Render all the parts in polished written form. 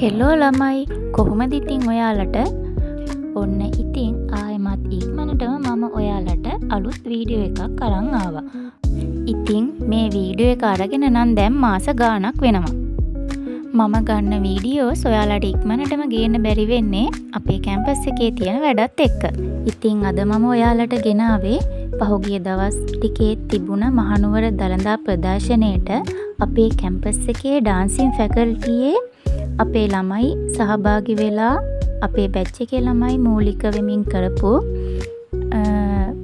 Hello ළමයි කොහොමද ඉතින් ඔයාලට ඔන්න ඉතින් ආයෙමත් ඉක්මනටම මම ඔයාලට අලුත් වීඩියෝ එකක් අරන් ආවා. ඉතින් මේ වීඩියෝ එක අරගෙන නම් දැන් මාස ගාණක් වෙනවා. මම ගන්න වීඩියෝස් ඔයාලට ඉක්මනටම ගේන්න බැරි වෙන්නේ අපේ කැම්පස් එකේ තියෙන වැඩත් එක්ක. ඉතින් අද මම ඔයාලට ගෙනාවේ පහුගිය දවස් ටිකේ තිබුණ මහනුවර දළදා ප්‍රදර්ශනයේට අපේ කැම්පස් එකේ ඩාන්සින් ෆැකල්ටියේ අපේ ළමයි සහභාගී වෙලා අපේ බැච් එකේ ළමයි මූලික වෙමින් කරපු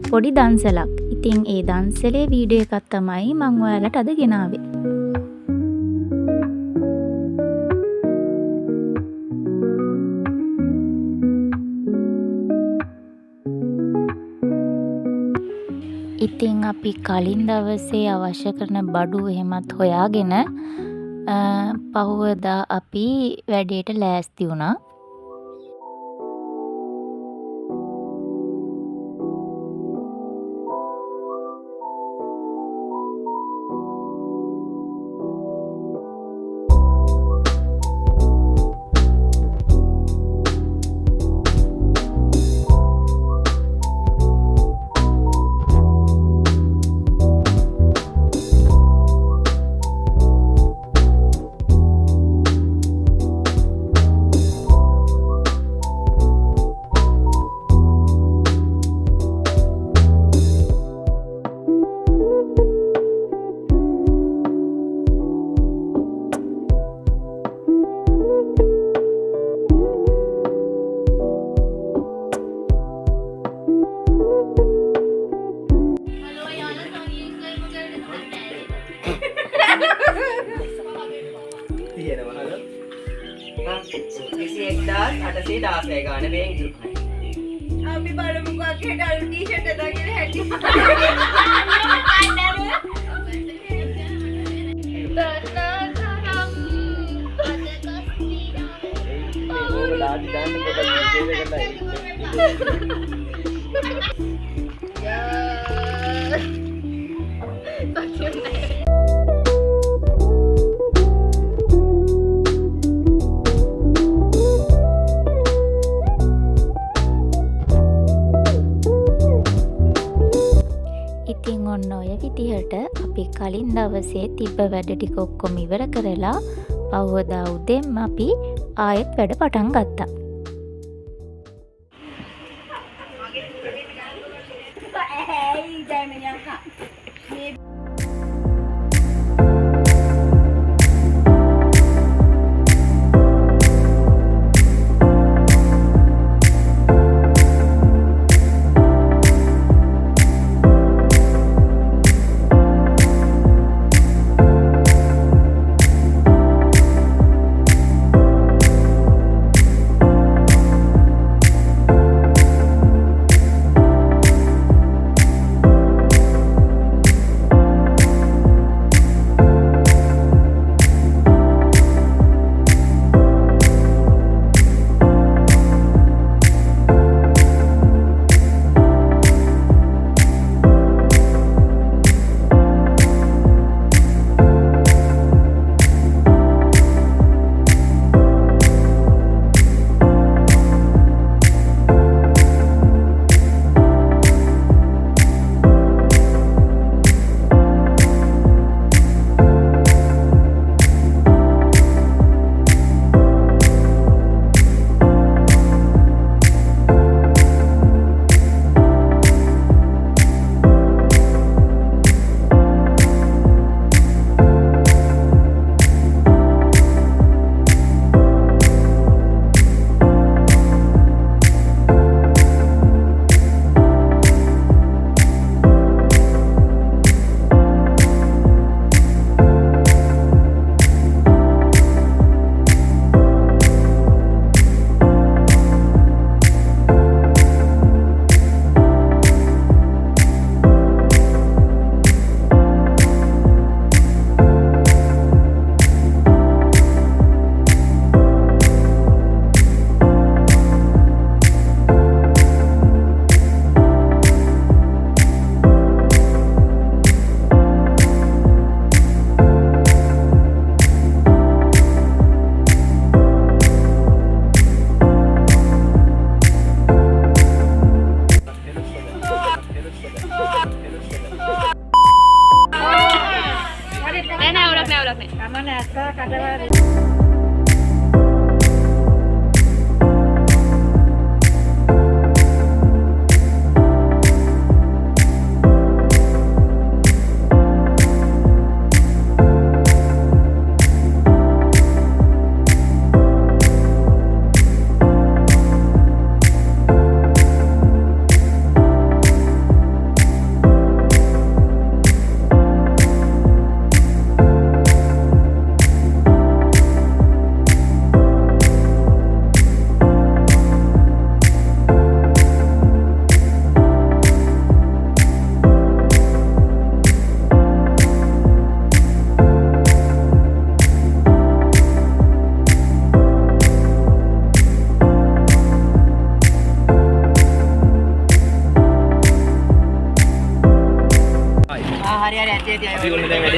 පොඩි දන්සලක්. ඉතින් ඒ දන්සලේ වීඩියෝ එකක් තමයි මම ඔයාලට අද ගෙනාවේ. ඉතින් අපි කලින් දවසේ අවශ්‍ය කරන බඩු එහෙමත් හොයාගෙන පහුවදා අපි වැඩේට ලෑස්ති වුණා. ගාන මේ අපි බලමුකෝ අකේ ඩල් ටී-ෂර්ට් එක දාගෙන හැටි ඉතින් ඔන්න ඔය විදිහට අපි කලින් දවසේ තිබ්බ වැඩ ටික ඔක්කොම ඉවර කරලා පහුවදා උදේම අපි ආයෙත් වැඩ පටන් ගත්තා.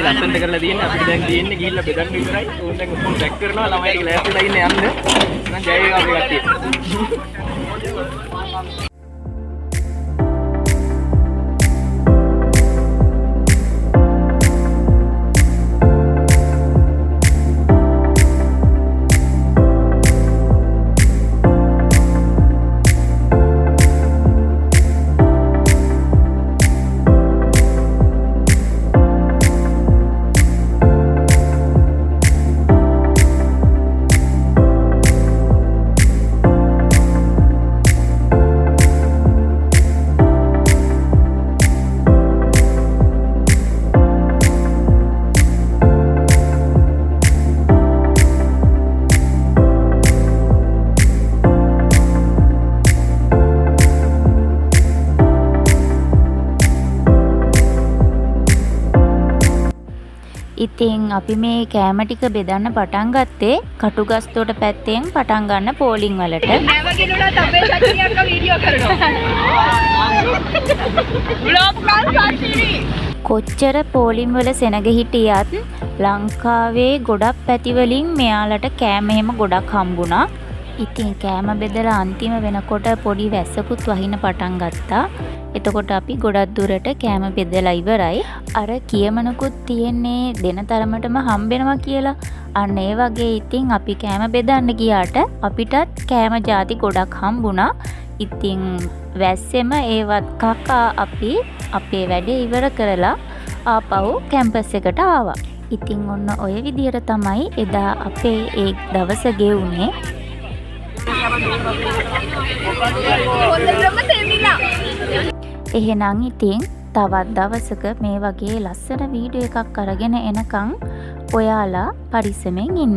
වැඩි ලස්සනට කරලා තියෙන්නේ. අපිට දැන් තියෙන්නේ ගිහිල්ලා බෙදන්න විතරයි. උන් දැන් ඔක්කොම පැක් කරනවා ළමයිට ලෑස්තිලා ඉන්නේ යන්න. මම ජය වේවා අපේ කට්ටිය. ඉතින් අපි මේ කෑම ටික බෙදන්න පටන් ගත්තේ කටුගස්තෝට පැත්තෙන් පටන් ගන්න පෝලිං වලට. නැවගෙනුණත් අපේ සකිනි අක්කා වීඩියෝ කරනවා. බ්ලොග් කරලා කොච්චර පෝලිම් වල සෙනග හිටියත් ලංකාවේ ගොඩක් පැති වලින් මෙයාලට කෑම එහෙම ගොඩක් හම්බුණා. ඉතින් කෑම බෙදලා අන්තිම වෙනකොට පොඩි වැස්සකුත් වහින පටන් ගත්තා. එතකොට අපි ගොඩක් දුරට කෑම බෙදලා ඉවරයි. අර කියමනකුත් තියෙන්නේ දෙන තරමටම හම්බෙනවා කියලා. අන්න ඒ වගේ ඉතින් අපි කෑම බෙදන්න ගියාට අපිටත් කෑම ಜಾති ගොඩක් හම්බුණා. ඉතින් වැස්සෙම ඒවත් කකා අපි අපේ වැඩේ ඉවර කරලා ආපහු කැම්පස් එකට ආවා. ඉතින් ඔන්න ඔය විදිහට තමයි එදා අපේ ඒ දවස ගෙවුනේ. එහෙනම් ඉතින් තවත් දවසක මේ වගේ ලස්සන වීඩියෝ එකක් අරගෙන එනකන් ඔයාලා පරිස්සමෙන් ඉන්න.